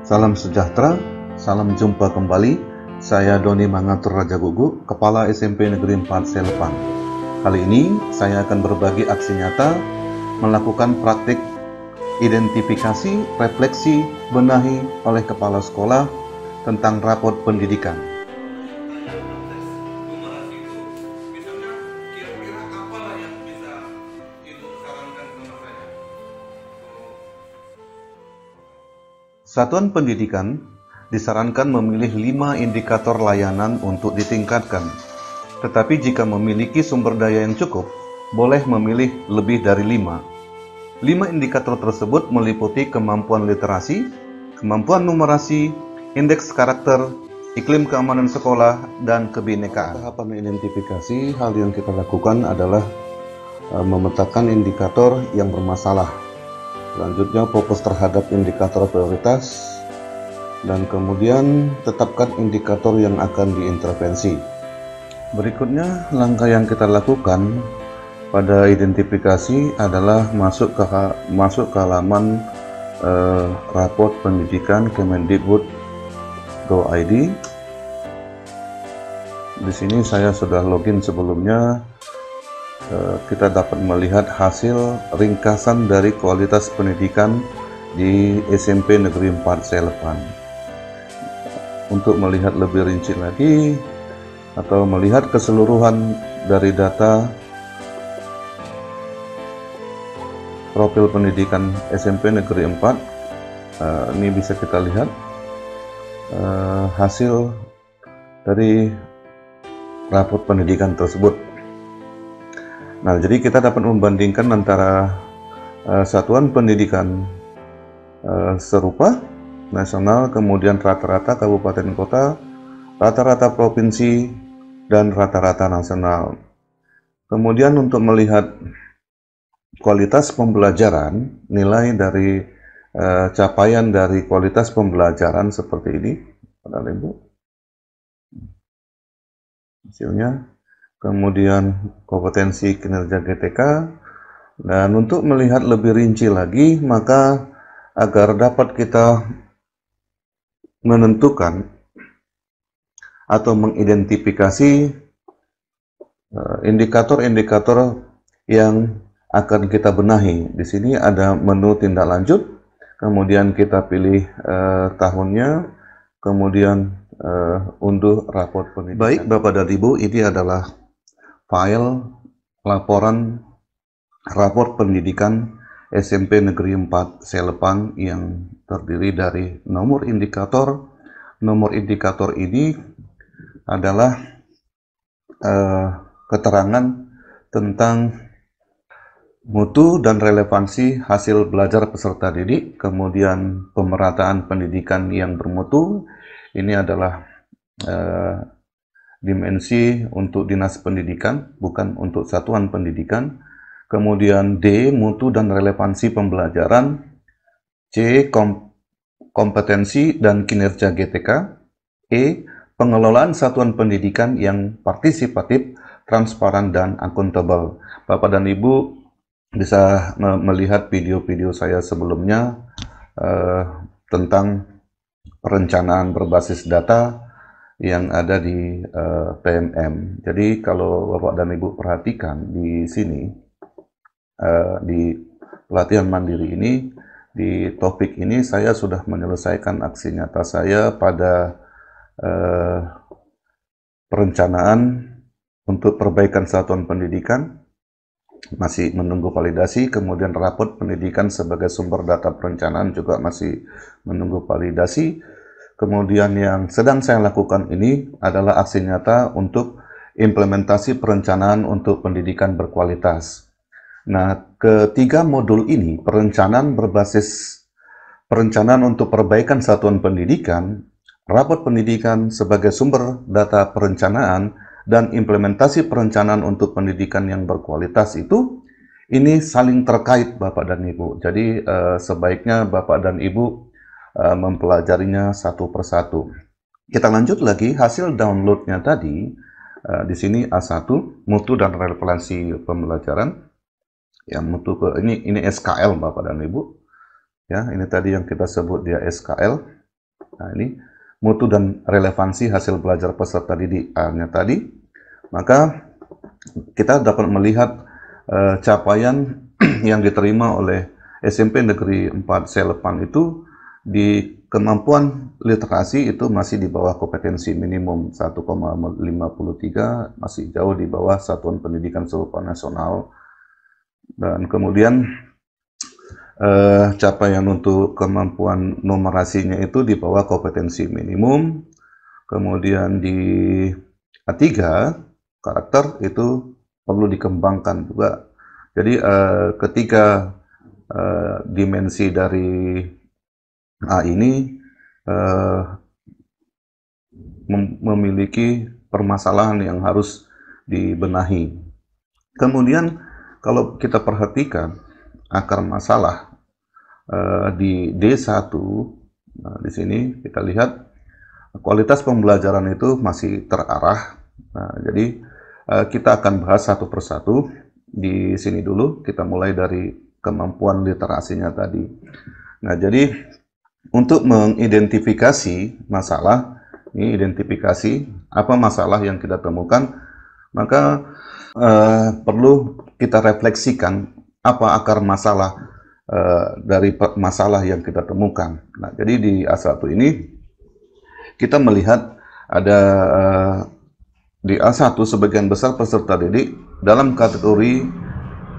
Salam sejahtera, salam jumpa kembali. Saya Doni Mangatur Raja Gugu, Kepala SMP Negeri 4 Selepang. Kali ini saya akan berbagi aksi nyata melakukan praktik identifikasi, refleksi, benahi oleh kepala sekolah tentang rapot pendidikan. Satuan pendidikan disarankan memilih 5 indikator layanan untuk ditingkatkan. Tetapi jika memiliki sumber daya yang cukup, boleh memilih lebih dari 5. 5 indikator tersebut meliputi kemampuan literasi, kemampuan numerasi, indeks karakter, iklim keamanan sekolah, dan kebinekaan. Tahapan identifikasi, hal yang kita lakukan adalah memetakan indikator yang bermasalah. Selanjutnya fokus terhadap indikator prioritas, dan kemudian tetapkan indikator yang akan diintervensi. Berikutnya, langkah yang kita lakukan pada identifikasi adalah masuk ke halaman raport pendidikan Kemendikbud.go.id. Di sini saya sudah login sebelumnya. Kita dapat melihat hasil ringkasan dari kualitas pendidikan di SMP Negeri 4 Selepang. Untuk melihat lebih rinci lagi atau melihat keseluruhan dari data profil pendidikan SMP Negeri 4, ini bisa kita lihat hasil dari raport pendidikan tersebut. Nah, jadi kita dapat membandingkan antara satuan pendidikan serupa nasional, kemudian rata-rata kabupaten kota, rata-rata provinsi, dan rata-rata nasional. Kemudian untuk melihat kualitas pembelajaran, nilai dari capaian dari kualitas pembelajaran seperti ini, Bapak Ibu, hasilnya. Kemudian kompetensi kinerja GTK, dan untuk melihat lebih rinci lagi, maka agar dapat kita menentukan atau mengidentifikasi indikator-indikator yang akan kita benahi. Di sini ada menu tindak lanjut, kemudian kita pilih tahunnya, kemudian unduh raport pendidikan. Baik Bapak dan Ibu, ini adalah file laporan raport pendidikan SMP Negeri 4 Selepang yang terdiri dari nomor indikator. Nomor indikator ini adalah keterangan tentang mutu dan relevansi hasil belajar peserta didik, kemudian pemerataan pendidikan yang bermutu. Ini adalah dimensi untuk dinas pendidikan, bukan untuk satuan pendidikan. Kemudian D, mutu dan relevansi pembelajaran. C, kompetensi dan kinerja GTK. E, pengelolaan satuan pendidikan yang partisipatif, transparan, dan akuntabel. Bapak dan Ibu bisa melihat video-video saya sebelumnya tentang perencanaan berbasis data yang ada di PMM. Jadi kalau Bapak dan Ibu perhatikan di sini, di pelatihan mandiri ini, di topik ini saya sudah menyelesaikan aksi nyata saya pada perencanaan untuk perbaikan satuan pendidikan, masih menunggu validasi. Kemudian raport pendidikan sebagai sumber data perencanaan juga masih menunggu validasi. Kemudian yang sedang saya lakukan ini adalah aksi nyata untuk implementasi perencanaan untuk pendidikan berkualitas. Nah, ketiga modul ini, perencanaan untuk perbaikan satuan pendidikan, raport pendidikan sebagai sumber data perencanaan, dan implementasi perencanaan untuk pendidikan yang berkualitas ini saling terkait Bapak dan Ibu. Jadi sebaiknya Bapak dan Ibu mempelajarinya satu persatu. Kita lanjut lagi, hasil downloadnya tadi, di sini A1, mutu dan relevansi pembelajaran. Ya, mutu ini SKL Bapak dan Ibu. Ya, ini tadi yang kita sebut dia SKL. Nah, ini mutu dan relevansi hasil belajar peserta didik A-nya tadi. Maka kita dapat melihat capaian yang diterima oleh SMP Negeri 4 Selepan itu di kemampuan literasi itu masih di bawah kompetensi minimum 1,53, masih jauh di bawah Satuan Pendidikan Serupa Nasional. Dan kemudian capaian untuk kemampuan numerasinya itu di bawah kompetensi minimum. Kemudian di A3 karakter itu perlu dikembangkan juga. Jadi ketika dimensi dari A ini memiliki permasalahan yang harus dibenahi. Kemudian kalau kita perhatikan akar masalah di D1, nah, di sini kita lihat kualitas pembelajaran itu masih terarah. Nah, jadi kita akan bahas satu persatu. Di sini dulu kita mulai dari kemampuan literasinya tadi. Nah, jadi untuk mengidentifikasi masalah, ini identifikasi apa masalah yang kita temukan, maka perlu kita refleksikan apa akar masalah dari masalah yang kita temukan. Nah, jadi di A1 ini kita melihat ada di A1 sebagian besar peserta didik dalam kategori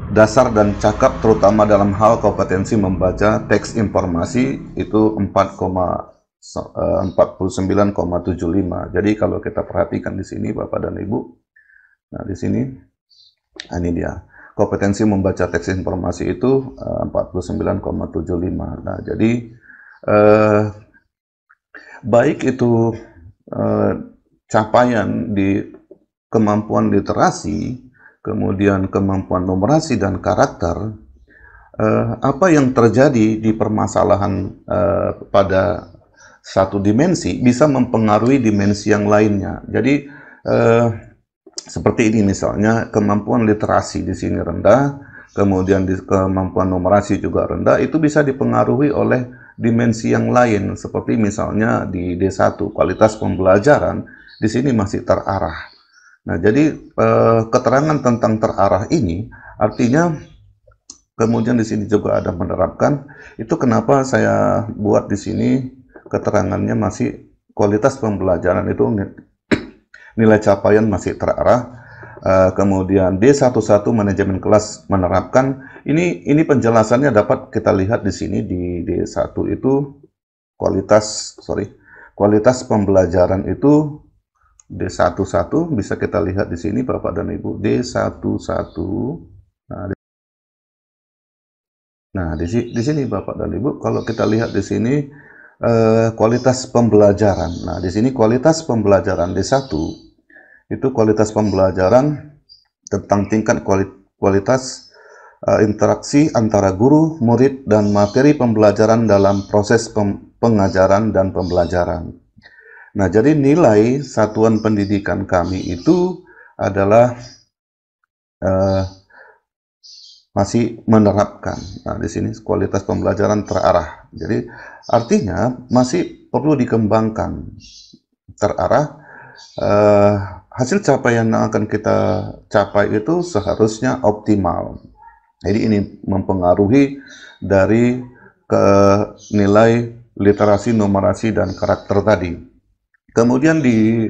dasar dan cakap, terutama dalam hal kompetensi membaca teks informasi itu 49,75. Jadi kalau kita perhatikan di sini Bapak dan Ibu, nah di sini ini dia kompetensi membaca teks informasi itu 49,75. Nah, jadi baik itu capaian di kemampuan literasi, kemudian kemampuan numerasi dan karakter, apa yang terjadi di permasalahan pada satu dimensi bisa mempengaruhi dimensi yang lainnya. Jadi seperti ini misalnya, kemampuan literasi di sini rendah, kemudian kemampuan numerasi juga rendah, itu bisa dipengaruhi oleh dimensi yang lain, seperti misalnya di D1, kualitas pembelajaran di sini masih terarah. Nah, jadi keterangan tentang terarah ini artinya kemudian di sini juga ada menerapkan. Itu kenapa saya buat di sini keterangannya masih kualitas pembelajaran itu nilai capaian masih terarah. Kemudian D11 manajemen kelas menerapkan. Ini penjelasannya dapat kita lihat di sini di D1 itu kualitas pembelajaran itu D11 bisa kita lihat di sini Bapak dan Ibu, D11. Nah, di sini Bapak dan Ibu kalau kita lihat di sini kualitas pembelajaran. Nah, di sini kualitas pembelajaran D1 itu kualitas pembelajaran tentang tingkat kualitas interaksi antara guru, murid, dan materi pembelajaran dalam proses pengajaran dan pembelajaran. Nah, jadi nilai satuan pendidikan kami itu adalah masih menerapkan. Nah, di sini kualitas pembelajaran terarah. Jadi artinya masih perlu dikembangkan. Terarah, hasil capaian yang akan kita capai itu seharusnya optimal. Jadi ini mempengaruhi dari nilai literasi, numerasi, dan karakter tadi. Kemudian di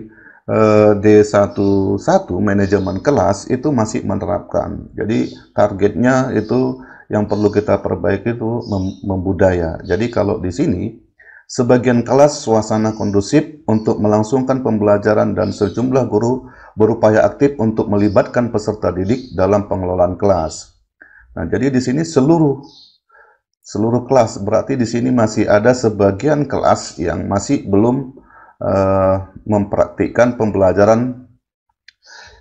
D11 manajemen kelas itu masih menerapkan. Jadi targetnya itu yang perlu kita perbaiki itu membudaya. Jadi kalau di sini sebagian kelas suasana kondusif untuk melangsungkan pembelajaran dan sejumlah guru berupaya aktif untuk melibatkan peserta didik dalam pengelolaan kelas. Nah, jadi di sini seluruh kelas, berarti di sini masih ada sebagian kelas yang masih belum mempraktikkan pembelajaran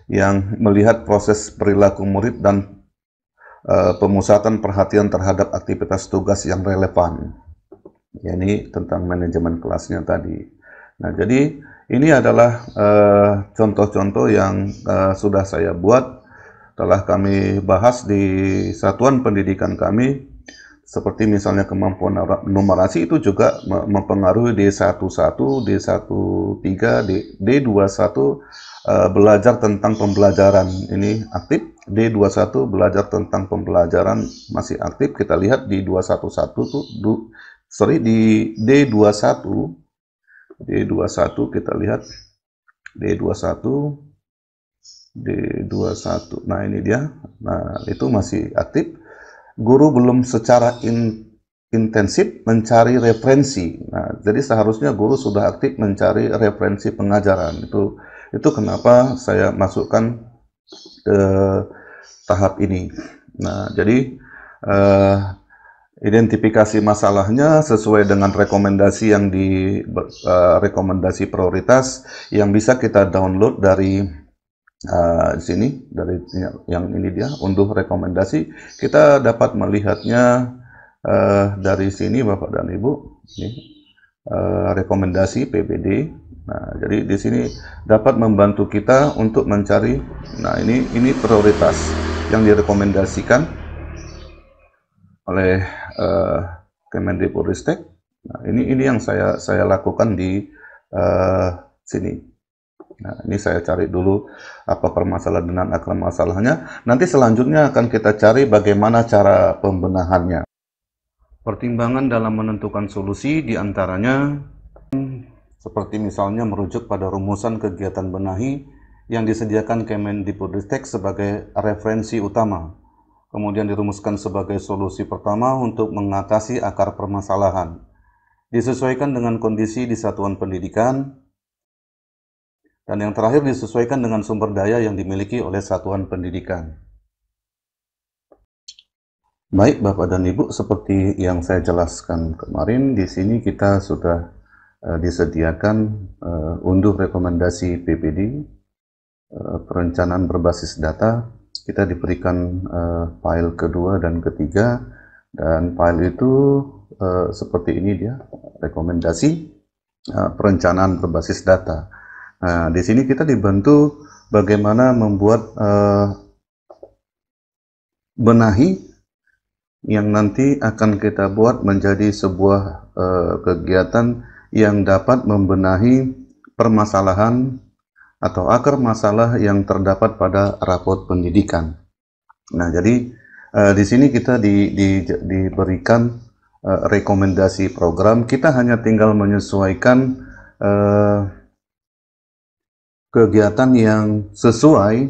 yang melihat proses perilaku murid dan pemusatan perhatian terhadap aktivitas tugas yang relevan. Ya, ini tentang manajemen kelasnya tadi. Nah, jadi ini adalah contoh-contoh yang sudah saya buat, telah kami bahas di satuan pendidikan kami seperti misalnya kemampuan numerasi itu juga mempengaruhi D11, D13, D21 belajar tentang pembelajaran ini aktif, D21 belajar tentang pembelajaran masih aktif. Kita lihat di 211 tuh di D21 kita lihat D21. Nah ini dia, nah itu masih aktif. Guru belum secara intensif mencari referensi. Nah, jadi seharusnya guru sudah aktif mencari referensi pengajaran. Itu kenapa saya masukkan ke tahap ini. Nah, jadi identifikasi masalahnya sesuai dengan rekomendasi yang rekomendasi prioritas yang bisa kita download dari di sini, dari yang ini dia unduh rekomendasi. Kita dapat melihatnya dari sini Bapak dan Ibu, ini rekomendasi PBD. Nah, jadi di sini dapat membantu kita untuk mencari. Nah, ini prioritas yang direkomendasikan oleh Kemendikbudristek. Nah, ini yang saya lakukan di sini. Nah, ini saya cari dulu apa permasalahan dan akar masalahnya. Nanti selanjutnya akan kita cari bagaimana cara pembenahannya. Pertimbangan dalam menentukan solusi diantaranya seperti misalnya merujuk pada rumusan kegiatan benahi yang disediakan Kemendikbudristek sebagai referensi utama. Kemudian dirumuskan sebagai solusi pertama untuk mengatasi akar permasalahan. Disesuaikan dengan kondisi di satuan pendidikan. Dan yang terakhir disesuaikan dengan sumber daya yang dimiliki oleh satuan pendidikan. Baik Bapak dan Ibu, seperti yang saya jelaskan kemarin, di sini kita sudah disediakan unduh rekomendasi PPD, perencanaan berbasis data. Kita diberikan file kedua dan ketiga, dan file itu seperti ini dia, rekomendasi perencanaan berbasis data. Nah, di sini kita dibantu bagaimana membuat benahi yang nanti akan kita buat menjadi sebuah kegiatan yang dapat membenahi permasalahan atau akar masalah yang terdapat pada raport pendidikan. Nah, jadi di sini kita diberikan rekomendasi program. Kita hanya tinggal menyesuaikan kegiatan yang sesuai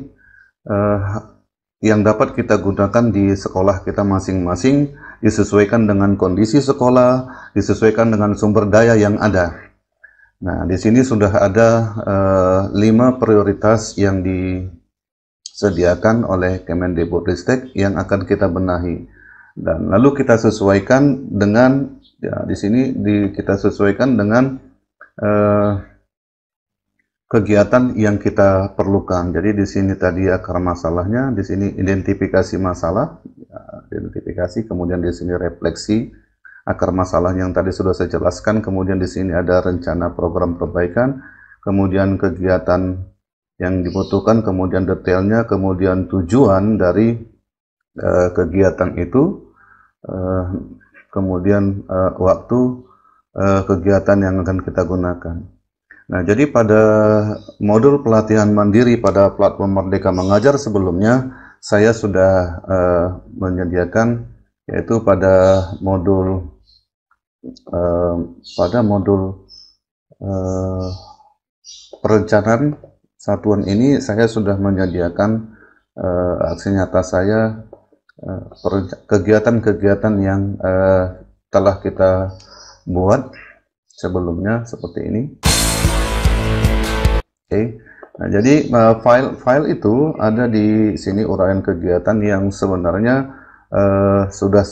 yang dapat kita gunakan di sekolah kita masing-masing, disesuaikan dengan kondisi sekolah, disesuaikan dengan sumber daya yang ada. Nah, di sini sudah ada 5 prioritas yang disediakan oleh Kemendikbudristek yang akan kita benahi. Dan lalu kita sesuaikan dengan, ya, di sini kita sesuaikan dengan kegiatan yang kita perlukan. Jadi di sini tadi akar masalahnya, di sini identifikasi masalah, identifikasi, kemudian di sini refleksi akar masalah yang tadi sudah saya jelaskan, kemudian di sini ada rencana program perbaikan, kemudian kegiatan yang dibutuhkan, kemudian detailnya, kemudian tujuan dari kegiatan itu, kemudian waktu kegiatan yang akan kita gunakan. Nah, jadi pada modul pelatihan mandiri pada platform Merdeka Mengajar sebelumnya, saya sudah menyediakan, yaitu pada modul perencanaan satuan ini, saya sudah menyediakan aksi nyata saya, kegiatan-kegiatan yang telah kita buat sebelumnya seperti ini. Oke. Nah, jadi file itu ada di sini, uraian kegiatan yang sebenarnya sudah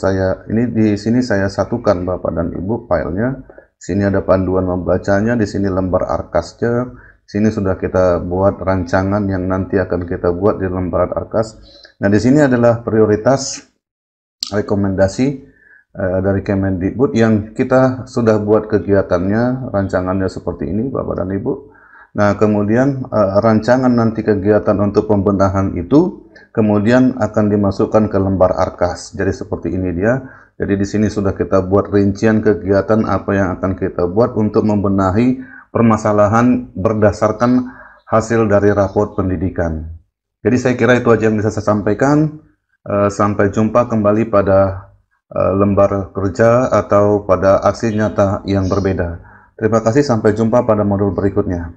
di sini saya satukan Bapak dan Ibu filenya. Sini ada panduan membacanya, di sini lembar arkasnya, sini sudah kita buat rancangan yang nanti akan kita buat di lembar arkas. Nah, di sini adalah prioritas rekomendasi dari Kemendikbud yang kita sudah buat kegiatannya, rancangannya seperti ini Bapak dan Ibu. Nah, kemudian rancangan nanti kegiatan untuk pembenahan itu kemudian akan dimasukkan ke lembar arkas. Jadi seperti ini dia. Jadi di sini sudah kita buat rincian kegiatan apa yang akan kita buat untuk membenahi permasalahan berdasarkan hasil dari raport pendidikan. Jadi saya kira itu aja yang bisa saya sampaikan. Sampai jumpa kembali pada lembar kerja atau pada aksi nyata yang berbeda. Terima kasih, sampai jumpa pada modul berikutnya.